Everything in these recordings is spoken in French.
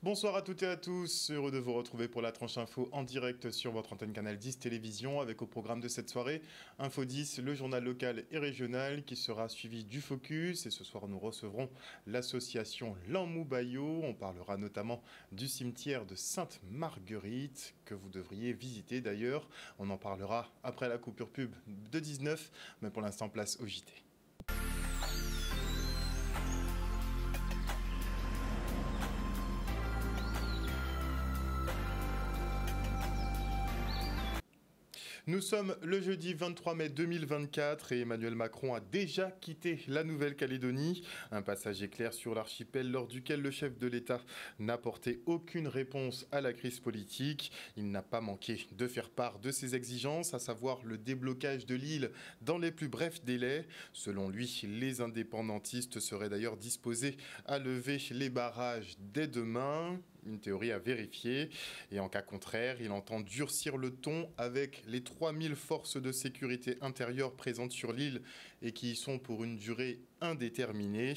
Bonsoir à toutes et à tous, heureux de vous retrouver pour la tranche info en direct sur votre antenne Canal 10 Télévision avec au programme de cette soirée Info 10, le journal local et régional qui sera suivi du Focus et ce soir nous recevrons l'association L'Amoubayo. On parlera notamment du cimetière de Sainte-Marguerite que vous devriez visiter d'ailleurs. On en parlera après la coupure pub de 19, mais pour l'instant place au JT. Nous sommes le jeudi 23 mai 2024 et Emmanuel Macron a déjà quitté la Nouvelle-Calédonie. Un passage éclair sur l'archipel lors duquel le chef de l'État n'a apporté aucune réponse à la crise politique. Il n'a pas manqué de faire part de ses exigences, à savoir le déblocage de l'île dans les plus brefs délais. Selon lui, les indépendantistes seraient d'ailleurs disposés à lever les barrages dès demain. Une théorie à vérifier. Et en cas contraire, il entend durcir le ton avec les 3000 forces de sécurité intérieure présentes sur l'île et qui y sont pour une durée indéterminée.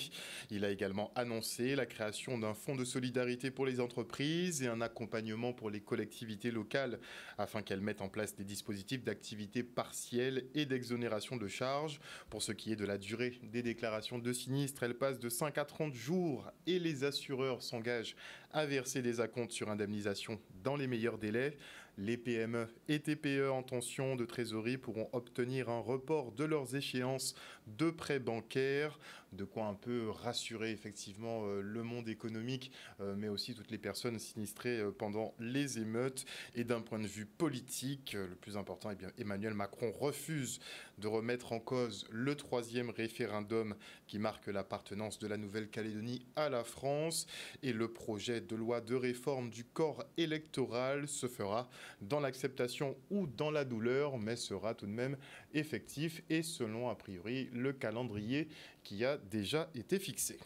Il a également annoncé la création d'un fonds de solidarité pour les entreprises et un accompagnement pour les collectivités locales afin qu'elles mettent en place des dispositifs d'activité partielle et d'exonération de charges. Pour ce qui est de la durée des déclarations de sinistres, elle passe de 5 à 30 jours et les assureurs s'engagent à verser des acomptes sur indemnisation dans les meilleurs délais. Les PME et TPE en tension de trésorerie pourront obtenir un report de leurs échéances de prêts bancaires. De quoi un peu rassurer effectivement le monde économique, mais aussi toutes les personnes sinistrées pendant les émeutes. Et d'un point de vue politique, le plus important, Emmanuel Macron refuse de remettre en cause le 3e référendum qui marque l'appartenance de la Nouvelle-Calédonie à la France. Et le projet de loi de réforme du corps électoral se fera dans l'acceptation ou dans la douleur, mais sera tout de même effectif et selon a priori le calendrier qui a déjà été fixé.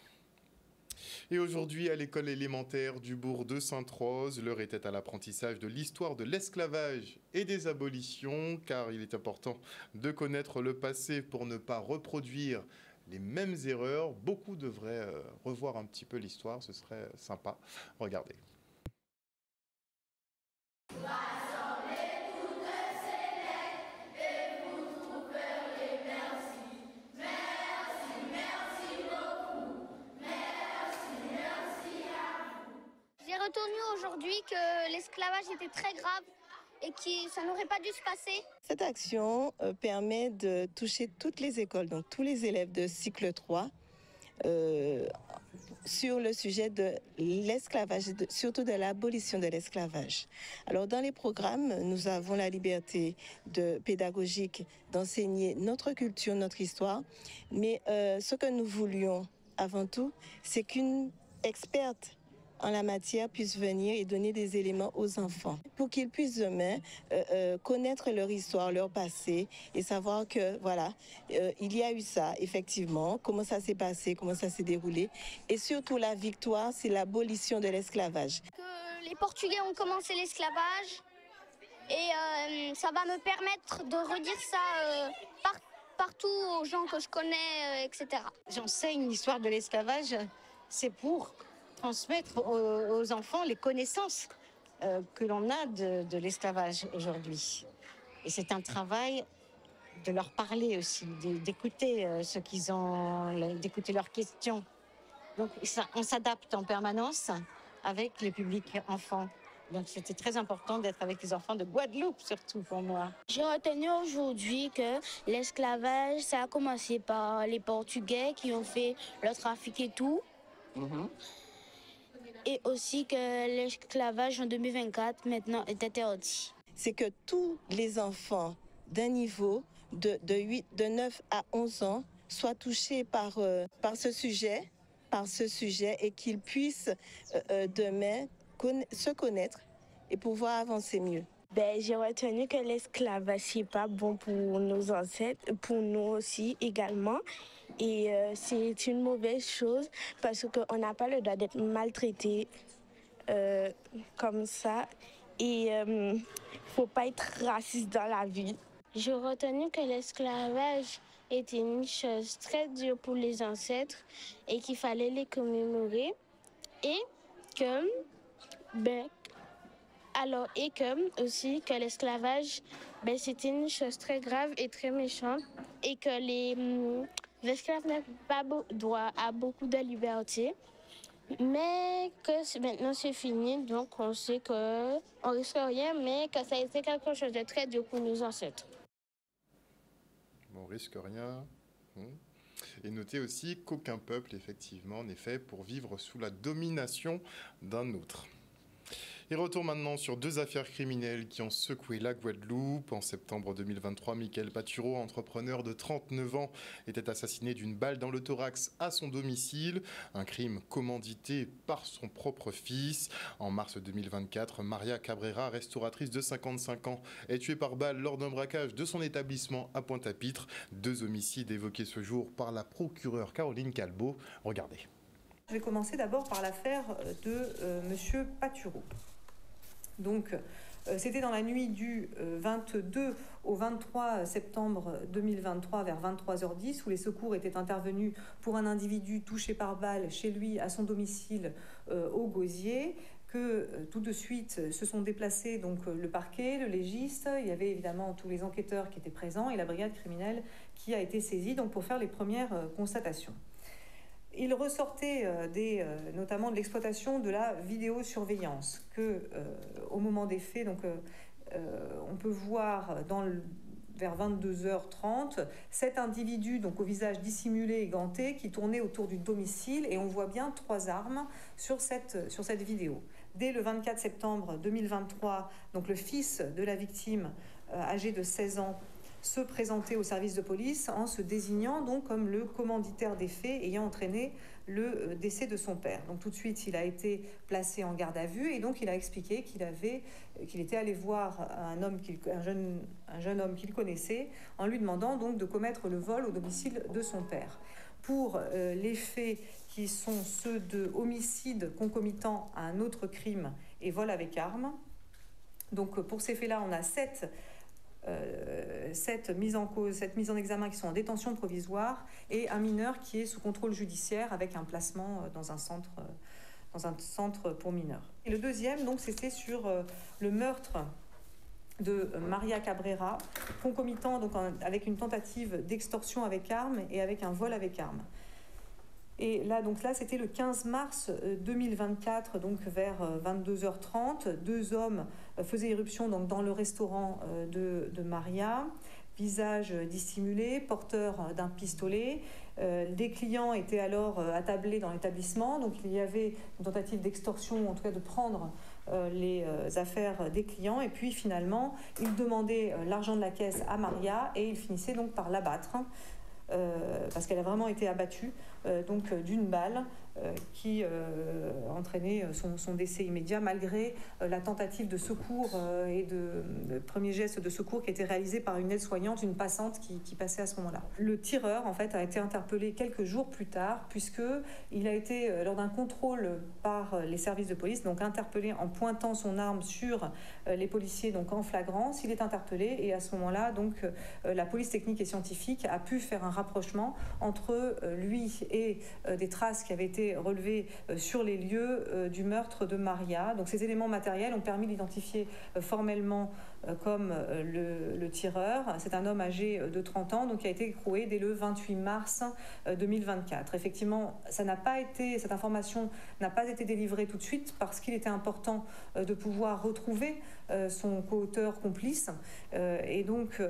Et aujourd'hui, à l'école élémentaire du bourg de Sainte-Rose, l'heure était à l'apprentissage de l'histoire de l'esclavage et des abolitions, car il est important de connaître le passé pour ne pas reproduire les mêmes erreurs. Beaucoup devraient revoir un petit peu l'histoire, ce serait sympa. Regardez. J'ai retenu aujourd'hui que l'esclavage était très grave et que ça n'aurait pas dû se passer. Cette action permet de toucher toutes les écoles, donc tous les élèves de cycle 3, sur le sujet de l'esclavage, surtout de l'abolition de l'esclavage. Alors dans les programmes, nous avons la liberté pédagogique d'enseigner notre culture, notre histoire, mais ce que nous voulions avant tout, c'est qu'une experte en la matière puissent venir et donner des éléments aux enfants pour qu'ils puissent demain connaître leur histoire, leur passé et savoir que voilà, il y a eu ça effectivement, comment ça s'est passé, comment ça s'est déroulé et surtout la victoire, c'est l'abolition de l'esclavage. Que les Portugais ont commencé l'esclavage et ça va me permettre de redire ça partout aux gens que je connais, etc. J'enseigne l'histoire de l'esclavage, c'est pour transmettre aux enfants les connaissances que l'on a de l'esclavage aujourd'hui. Et c'est un travail de leur parler aussi, d'écouter ce qu'ils ont, d'écouter leurs questions. Donc on s'adapte en permanence avec le public enfant. Donc c'était très important d'être avec les enfants de Guadeloupe, surtout pour moi. J'ai retenu aujourd'hui que l'esclavage, ça a commencé par les Portugais qui ont fait le trafic et tout. Et aussi que l'esclavage en 2024 maintenant est interdit. C'est que tous les enfants d'un niveau de 9 à 11 ans soient touchés par ce sujet et qu'ils puissent demain se connaître et pouvoir avancer mieux. J'ai retenu que l'esclavage, c'est pas bon pour nos ancêtres, pour nous aussi également. Et c'est une mauvaise chose parce qu'on n'a pas le droit d'être maltraité comme ça. Et faut pas être raciste dans la vie. J'ai retenu que l'esclavage était une chose très dure pour les ancêtres et qu'il fallait les commémorer. Et que Ben, alors, et que aussi que l'esclavage, ben, c'était une chose très grave et très méchante, et que les esclaves n'avaient pas droit à beaucoup de liberté, mais que maintenant c'est fini, donc on sait que on risque rien, mais que ça a été quelque chose de très dur pour nos ancêtres. On risque rien. Et notez aussi qu'aucun peuple, effectivement, n'est fait pour vivre sous la domination d'un autre. Et retour maintenant sur deux affaires criminelles qui ont secoué la Guadeloupe. En septembre 2023, Michael Patureau, entrepreneur de 39 ans, était assassiné d'une balle dans le thorax à son domicile. Un crime commandité par son propre fils. En mars 2024, Maria Cabrera, restauratrice de 55 ans, est tuée par balle lors d'un braquage de son établissement à Pointe-à-Pitre. Deux homicides évoqués ce jour par la procureure Caroline Calbeau. Regardez. Je vais commencer d'abord par l'affaire de monsieur Patureau. Donc, c'était dans la nuit du 22 au 23 septembre 2023 vers 23h10 où les secours étaient intervenus pour un individu touché par balle chez lui à son domicile au Gosier, que tout de suite se sont déplacés donc le parquet, le légiste, il y avait évidemment tous les enquêteurs qui étaient présents et la brigade criminelle qui a été saisie donc pour faire les premières constatations. Il ressortait notamment de l'exploitation de la vidéosurveillance que, au moment des faits, donc, on peut voir vers 22h30, cet individu donc, au visage dissimulé et ganté qui tournait autour du domicile et on voit bien 3 armes sur cette vidéo. Dès le 24 septembre 2023, donc, le fils de la victime, âgé de 16 ans, se présenter au service de police en se désignant donc comme le commanditaire des faits ayant entraîné le décès de son père. Donc tout de suite, il a été placé en garde à vue et donc il a expliqué qu'il était allé voir un jeune homme qu'il connaissait en lui demandant donc de commettre le vol au domicile de son père. Pour les faits qui sont ceux de homicide concomitant à un autre crime et vol avec arme. Donc pour ces faits-là, on a 7 mises en examen qui sont en détention provisoire et un mineur qui est sous contrôle judiciaire avec un placement dans un centre pour mineurs. Et le deuxième, donc, c'était sur le meurtre de Maria Cabrera, concomitant donc avec une tentative d'extorsion avec arme et avec un vol avec arme. Et là, c'était le 15 mars 2024, donc vers 22h30. 2 hommes faisaient irruption donc, dans le restaurant de Maria, visage dissimulé, porteur d'un pistolet. Des clients étaient alors attablés dans l'établissement, donc il y avait une tentative d'extorsion, en tout cas de prendre les affaires des clients. Et puis finalement, ils demandaient l'argent de la caisse à Maria et ils finissaient donc par l'abattre. Parce qu'elle a vraiment été abattue d'une balle qui entraînait son décès immédiat malgré la tentative de secours et de premier geste de secours qui a été réalisé par une aide-soignante, une passante qui passait à ce moment-là. Le tireur en fait a été interpellé quelques jours plus tard puisqu'il a été lors d'un contrôle par les services de police donc interpellé en pointant son arme sur les policiers donc en flagrance. Il est interpellé et à ce moment-là donc la police technique et scientifique a pu faire un rapprochement entre lui et des traces qui avaient été relevées sur les lieux du meurtre de Maria. Donc ces éléments matériels ont permis d'identifier formellement comme le tireur. C'est un homme âgé de 30 ans donc qui a été écroué dès le 28 mars 2024. Effectivement, cette information n'a pas été délivrée tout de suite parce qu'il était important de pouvoir retrouver son co-auteur complice et donc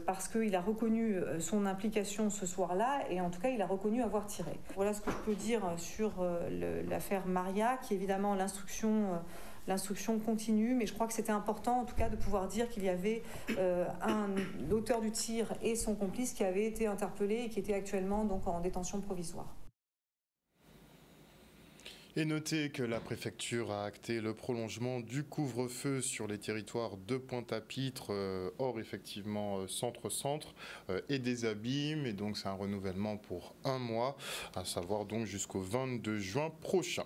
parce qu'il a reconnu son implication ce soir-là et en tout cas il a reconnu avoir tiré. Voilà ce que je peux dire sur l'affaire Maria, qui évidemment l'instruction continue, mais je crois que c'était important en tout cas de pouvoir dire qu'il y avait l'auteur du tir et son complice qui avaient été interpellés et qui étaient actuellement donc en détention provisoire. Et notez que la préfecture a acté le prolongement du couvre-feu sur les territoires de Pointe-à-Pitre, hors effectivement centre-centre, et des Abîmes. Et donc c'est un renouvellement pour 1 mois, à savoir donc jusqu'au 22 juin prochain.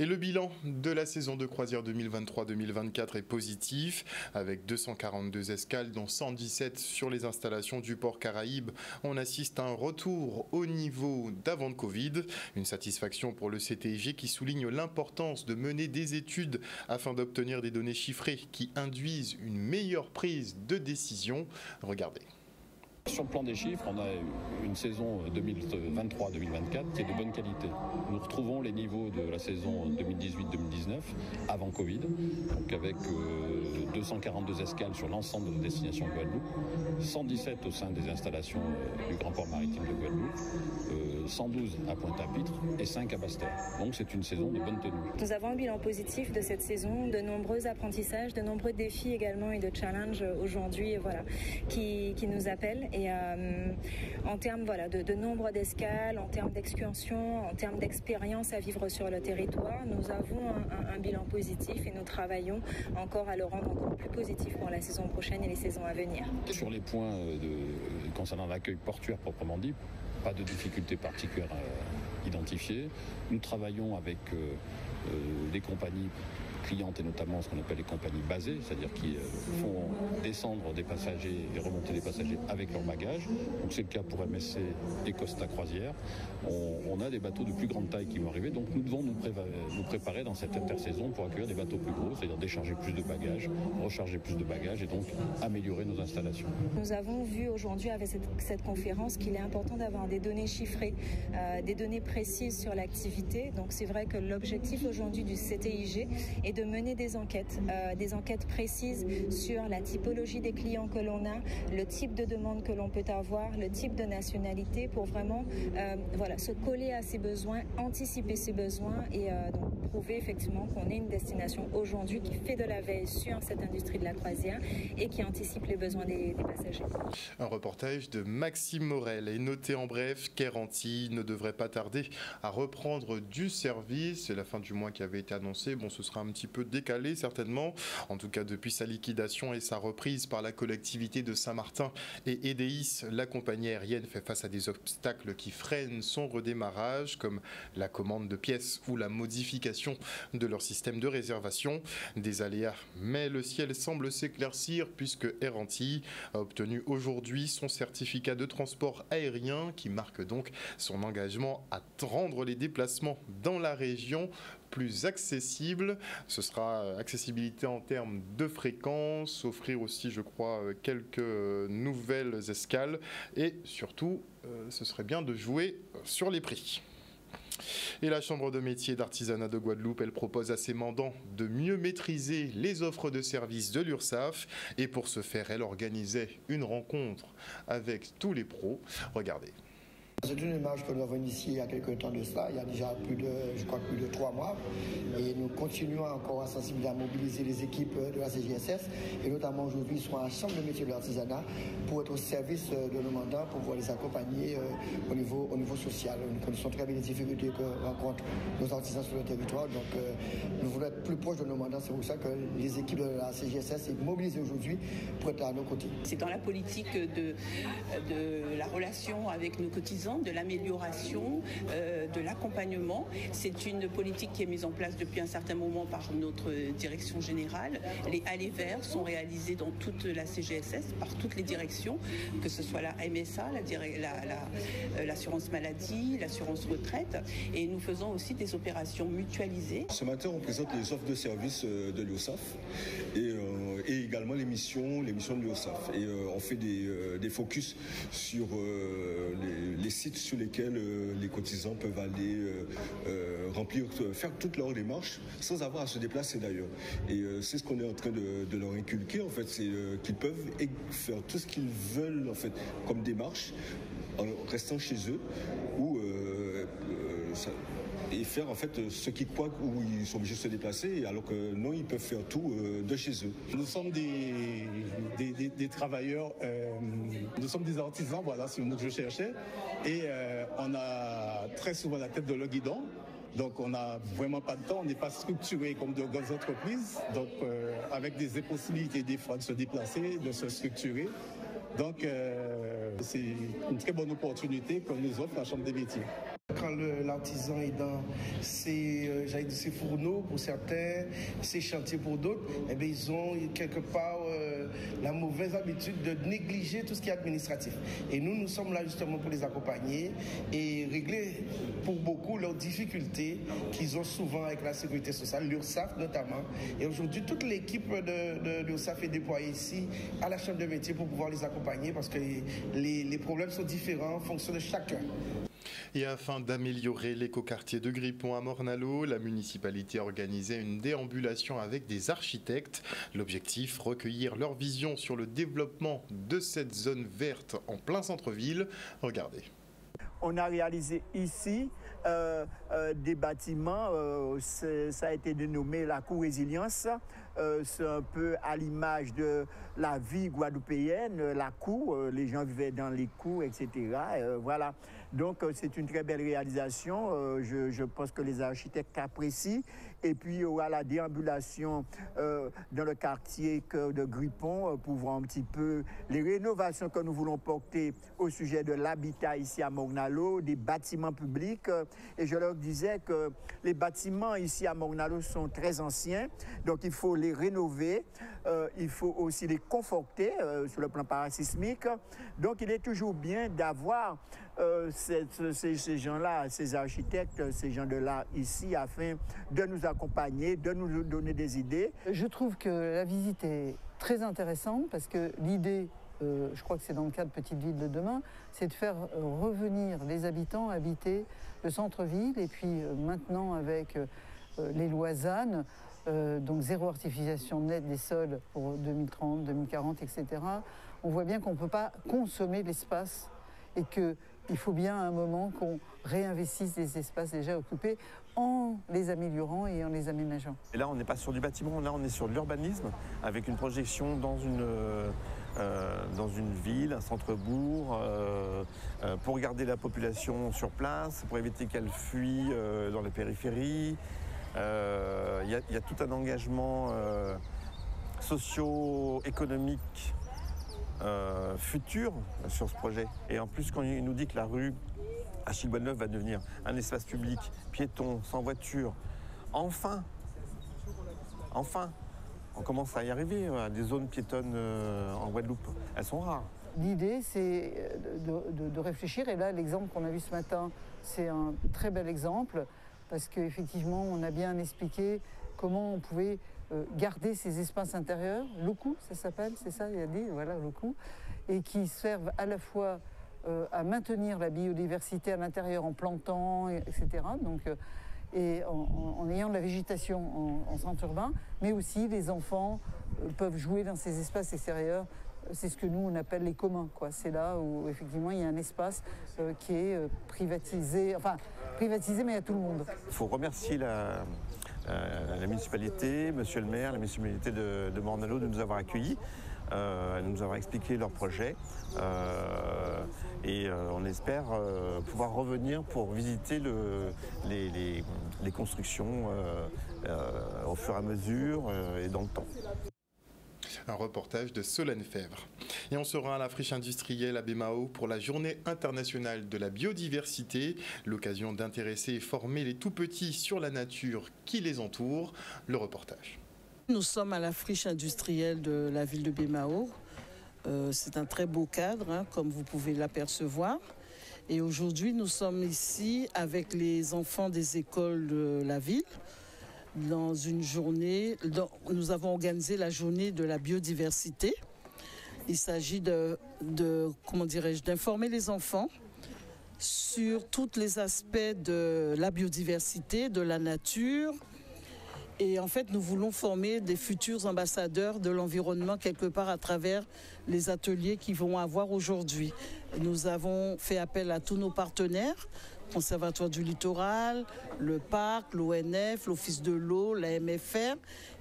Et le bilan de la saison de croisière 2023-2024 est positif, avec 242 escales, dont 117 sur les installations du port Caraïbes. On assiste à un retour au niveau d'avant le Covid. Une satisfaction pour le CTIG qui souligne l'importance de mener des études afin d'obtenir des données chiffrées qui induisent une meilleure prise de décision. Regardez. Sur le plan des chiffres, on a une saison 2023-2024 qui est de bonne qualité. Nous retrouvons les niveaux de la saison 2018-2019 avant Covid, donc avec 242 escales sur l'ensemble de destinations de Guadeloupe, 117 au sein des installations du Grand Port Maritime de Guadeloupe, 112 à Pointe-à-Pitre et 5 à Basse-Terre. Donc c'est une saison de bonne tenue. Nous avons un bilan positif de cette saison, de nombreux apprentissages, de nombreux défis également et de challenges aujourd'hui qui nous appellent. Et en termes de nombre d'escales, en termes d'excursions, en termes d'expérience à vivre sur le territoire, nous avons un bilan positif et nous travaillons encore à le rendre encore plus positif pour la saison prochaine et les saisons à venir. Sur les points concernant l'accueil portuaire proprement dit, pas de difficultés particulières identifiées. Nous travaillons avec des compagnies clientes et notamment ce qu'on appelle les compagnies basées, c'est-à-dire qui font descendre des passagers et remonter des passagers avec leurs bagages. Donc c'est le cas pour MSC et Costa Croisière. On a des bateaux de plus grande taille qui vont arriver, donc nous devons nous préparer dans cette intersaison pour accueillir des bateaux plus gros, c'est-à-dire décharger plus de bagages, recharger plus de bagages et donc améliorer nos installations. Nous avons vu aujourd'hui avec cette conférence qu'il est important d'avoir des données chiffrées, des données précises sur l'activité. Donc c'est vrai que l'objectif aujourd'hui du CTIG est de mener des enquêtes précises sur la typologie des clients que l'on a, le type de demande que l'on peut avoir, le type de nationalité pour vraiment se coller à ses besoins, anticiper ses besoins et donc prouver effectivement qu'on est une destination aujourd'hui qui fait de la veille sur cette industrie de la croisière et qui anticipe les besoins des passagers. Un reportage de Maxime Morel et noté en bref qu'Air Antilles ne devrait pas tarder à reprendre du service. C'est la fin du mois qui avait été annoncée. Bon, ce sera un petit peu décalé certainement. En tout cas, depuis sa liquidation et sa reprise par la collectivité de Saint-Martin et EDIS, la compagnie aérienne fait face à des obstacles qui freinent son redémarrage, comme la commande de pièces ou la modification de leur système de réservation. Des aléas, mais le ciel semble s'éclaircir puisque Air Antilles a obtenu aujourd'hui son certificat de transport aérien qui marque donc son engagement à rendre les déplacements dans la région plus accessible. Ce sera accessibilité en termes de fréquence, offrir aussi, je crois, quelques nouvelles escales et surtout, ce serait bien de jouer sur les prix. Et la Chambre de métiers et d'artisanat de Guadeloupe, elle propose à ses mandants de mieux maîtriser les offres de services de l'URSSAF et pour ce faire, elle organisait une rencontre avec tous les pros. Regardez. C'est une démarche que nous avons initiée il y a quelques temps de cela, il y a déjà plus de 3 mois. Et nous continuons encore à sensibiliser, à mobiliser les équipes de la CGSS et notamment aujourd'hui sur la Chambre de métiers de l'artisanat pour être au service de nos mandats, pour pouvoir les accompagner au niveau social. Nous connaissons très bien les difficultés que rencontrent nos artisans sur le territoire, donc nous voulons être plus proches de nos mandats. C'est pour ça que les équipes de la CGSS sont mobilisées aujourd'hui pour être à nos côtés. C'est dans la politique de la relation avec nos cotisants, de l'amélioration, de l'accompagnement. C'est une politique qui est mise en place depuis un certain moment par notre direction générale. Les allées verts sont réalisés dans toute la CGSS, par toutes les directions, que ce soit la MSA, l'assurance maladie, l'assurance retraite. Et nous faisons aussi des opérations mutualisées. Ce matin, on présente les offres de services de l'URSSAF et également les missions de l'URSSAF. Et on fait des focus sur les sites sur lesquels les cotisants peuvent aller faire toutes leurs démarches sans avoir à se déplacer d'ailleurs. Et c'est ce qu'on est en train de leur inculquer en fait, c'est qu'ils peuvent faire tout ce qu'ils veulent en fait comme démarche en restant chez eux et faire en fait ce qu'ils croient où ils sont obligés de se déplacer, alors que non, ils peuvent faire tout de chez eux. Nous sommes des travailleurs, nous sommes des artisans, voilà, c'est le mot que je cherchais, et on a très souvent la tête dans le guidon. Donc on n'a vraiment pas de temps, on n'est pas structuré comme de grandes entreprises, donc avec des impossibilités des fois de se déplacer, de se structurer. Donc c'est une très bonne opportunité que nous offre la Chambre des métiers. quand l'artisan est dans ses fourneaux pour certains, ses chantiers pour d'autres, eh bien, ils ont quelque part la mauvaise habitude de négliger tout ce qui est administratif. Et nous sommes là justement pour les accompagner et régler pour beaucoup leurs difficultés qu'ils ont souvent avec la sécurité sociale, l'URSSAF notamment. Et aujourd'hui, toute l'équipe de l'URSSAF est déployée ici à la Chambre de métier pour pouvoir les accompagner parce que les problèmes sont différents en fonction de chacun. Et afin d'améliorer l'écoquartier de Grippon à Morne-à-l'Eau, la municipalité a organisé une déambulation avec des architectes. L'objectif, recueillir leur vision sur le développement de cette zone verte en plein centre-ville. Regardez. On a réalisé ici des bâtiments, ça a été dénommé la cour résilience. C'est un peu à l'image de la vie guadeloupéenne, la cour, les gens vivaient dans les cours, etc. Voilà. Donc c'est une très belle réalisation, je pense que les architectes apprécient. Et puis il y aura la déambulation dans le quartier de Grippon pour voir un petit peu les rénovations que nous voulons porter au sujet de l'habitat ici à Morne-à-l'Eau, des bâtiments publics. Et je leur disais que les bâtiments ici à Morne-à-l'Eau sont très anciens, donc il faut les rénover, il faut aussi les conforter sur le plan parasismique. Donc il est toujours bien d'avoir ces gens-là, ces architectes, ces gens de là ici afin de nous accompagner, de nous donner des idées. Je trouve que la visite est très intéressante parce que l'idée, je crois que c'est dans le cadre Petite Ville de demain, c'est de faire revenir les habitants habiter le centre-ville et puis maintenant avec les lois ZAN, donc zéro artificialisation nette des sols pour 2030, 2040, etc. On voit bien qu'on ne peut pas consommer l'espace et qu'il faut bien à un moment qu'on réinvestisse des espaces déjà occupés en les améliorant et en les aménageant. Et là, on n'est pas sur du bâtiment, là on est sur de l'urbanisme avec une projection dans une ville, un centre-bourg, pour garder la population sur place, pour éviter qu'elle fuit dans les périphéries. Il y a tout un engagement socio-économique futur sur ce projet. Et en plus, quand il nous dit que la rue Achille Bonneuf va devenir un espace public, piéton, sans voiture, enfin, on commence à y arriver, des zones piétonnes en Guadeloupe. Elles sont rares. L'idée, c'est de réfléchir, et là, l'exemple qu'on a vu ce matin, c'est un très bel exemple, parce qu'effectivement, on a bien expliqué comment on pouvait garder ces espaces intérieurs, locaux, ça s'appelle, c'est ça, il a dit, voilà, locaux, et qui servent à la fois à maintenir la biodiversité à l'intérieur en plantant, etc., donc, et en ayant de la végétation en centre urbain, mais aussi les enfants peuvent jouer dans ces espaces extérieurs. C'est ce que nous, on appelle les communs, quoi. C'est là où, effectivement, il y a un espace qui est privatisé, enfin, privatisé, mais à tout le monde. Il faut remercier la municipalité, monsieur le maire, la municipalité de Morne-à-l'Eau de nous avoir accueillis, de nous avoir expliqué leur projet. Et on espère pouvoir revenir pour visiter les constructions au fur et à mesure et dans le temps. Un reportage de Solène Fèvre. Et on sera à la friche industrielle à Bémao pour la Journée internationale de la biodiversité, l'occasion d'intéresser et former les tout-petits sur la nature qui les entoure. Le reportage. Nous sommes à la friche industrielle de la ville de Bémao. C'est un très beau cadre, hein, comme vous pouvez l'apercevoir. Et aujourd'hui, nous sommes ici avec les enfants des écoles de la ville. Dans une journée, nous avons organisé la journée de la biodiversité. Il s'agit d'informer les enfants sur tous les aspects de la biodiversité, de la nature. Et en fait, nous voulons former des futurs ambassadeurs de l'environnement quelque part à travers les ateliers qu'ils vont avoir aujourd'hui. Nous avons fait appel à tous nos partenaires, Conservatoire du Littoral, le Parc, l'ONF, l'Office de l'eau, la MFR.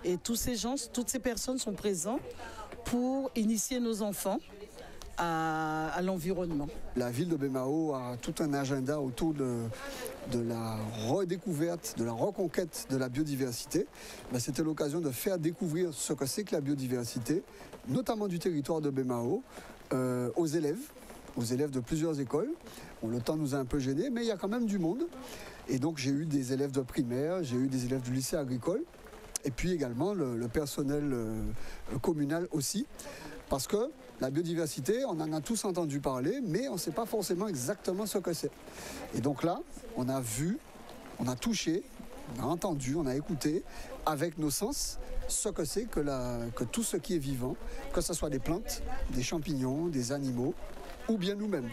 Et tous ces gens, toutes ces personnes sont présentes pour initier nos enfants à l'environnement. La ville de Bémao a tout un agenda autour de la redécouverte, de la reconquête de la biodiversité. C'était l'occasion de faire découvrir ce que c'est que la biodiversité, notamment du territoire de Bémao, aux élèves, aux élèves de plusieurs écoles. Bon, le temps nous a un peu gênés, mais il y a quand même du monde. Et donc j'ai eu des élèves de primaire, j'ai eu des élèves du lycée agricole, et puis également le personnel communal aussi. Parce que la biodiversité, on en a tous entendu parler, mais on ne sait pas forcément exactement ce que c'est. Et donc là, on a vu, on a touché, on a entendu, on a écouté avec nos sens ce que c'est que tout ce qui est vivant, que ce soit des plantes, des champignons, des animaux ou bien nous-mêmes.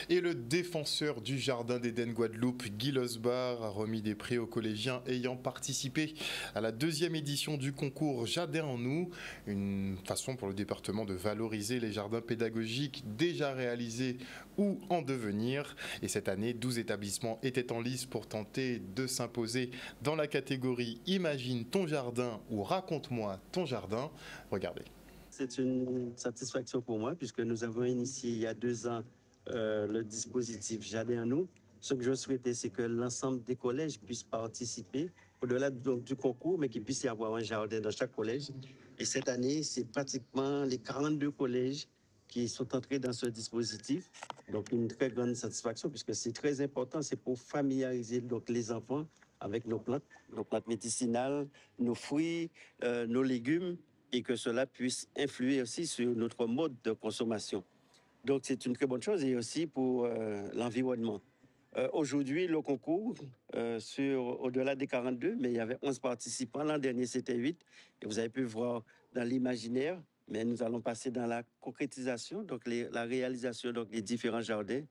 Et le défenseur du Jardin d'Éden Guadeloupe, Guy Losbar, a remis des prix aux collégiens ayant participé à la 2e édition du concours Jardin en nous, une façon pour le département de valoriser les jardins pédagogiques déjà réalisés ou en devenir. Et cette année, 12 établissements étaient en lice pour tenter de s'imposer dans la catégorie Imagine ton jardin ou Raconte-moi ton jardin. Regardez. C'est une satisfaction pour moi puisque nous avons initié il y a 2 ans le dispositif Jardin en nous. Ce que je souhaitais, c'est que l'ensemble des collèges puissent participer, au-delà du concours, mais qu'il puisse y avoir un jardin dans chaque collège. Et cette année, c'est pratiquement les 42 collèges qui sont entrés dans ce dispositif. Donc, une très grande satisfaction, puisque c'est très important, c'est pour familiariser donc, les enfants avec nos plantes médicinales, nos fruits, nos légumes, et que cela puisse influer aussi sur notre mode de consommation. Donc, c'est une très bonne chose et aussi pour l'environnement. Aujourd'hui, le concours, au-delà des 42, mais il y avait 11 participants. L'an dernier, c'était 8. Et vous avez pu voir dans l'imaginaire, mais nous allons passer dans la concrétisation, donc la réalisation des différents jardins.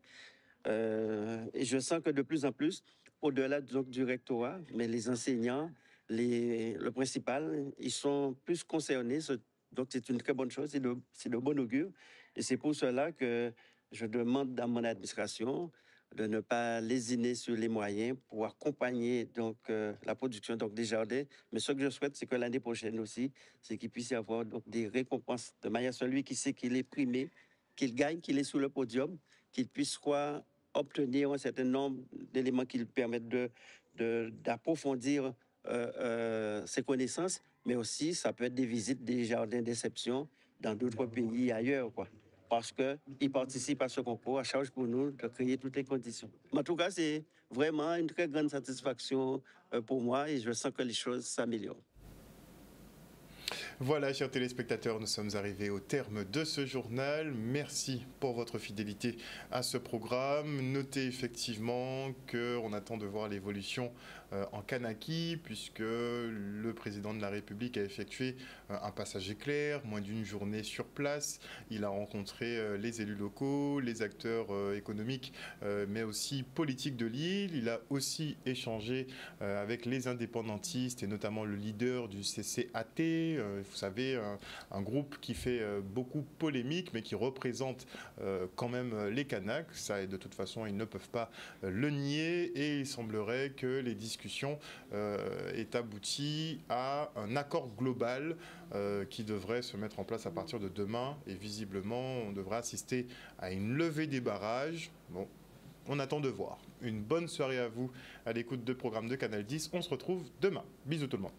Et je sens que de plus en plus, au-delà du rectorat, mais les enseignants, le principal, ils sont plus concernés. Donc, c'est une très bonne chose, c'est de bon augure. Et c'est pour cela que je demande à mon administration de ne pas lésiner sur les moyens pour accompagner donc, la production des jardins. Mais ce que je souhaite, c'est que l'année prochaine aussi, c'est qu'il puisse y avoir donc, des récompenses de manière à celui qui sait qu'il est primé, qu'il gagne, qu'il est sous le podium, qu'il puisse obtenir un certain nombre d'éléments qui lui permettent d'approfondir ses connaissances, mais aussi ça peut être des visites des jardins d'exception dans d'autres pays ailleurs, quoi. Parce qu'ils participent à ce concours, à charge pour nous de créer toutes les conditions. Mais en tout cas, c'est vraiment une très grande satisfaction pour moi et je sens que les choses s'améliorent. Voilà, chers téléspectateurs, nous sommes arrivés au terme de ce journal. Merci pour votre fidélité à ce programme. Notez effectivement qu'on attend de voir l'évolution en Kanaki, puisque le président de la République a effectué un passage éclair, moins d'une journée sur place. Il a rencontré les élus locaux, les acteurs économiques, mais aussi politiques de l'île. Il a aussi échangé avec les indépendantistes et notamment le leader du CCAT. Vous savez, un groupe qui fait beaucoup polémique, mais qui représente quand même les Kanaks. Ça, et de toute façon, ils ne peuvent pas le nier. Et il semblerait que les discussions aient abouti à un accord global qui devrait se mettre en place à partir de demain. Et visiblement, on devrait assister à une levée des barrages. Bon, on attend de voir. Une bonne soirée à vous à l'écoute de programme de Canal 10. On se retrouve demain. Bisous tout le monde.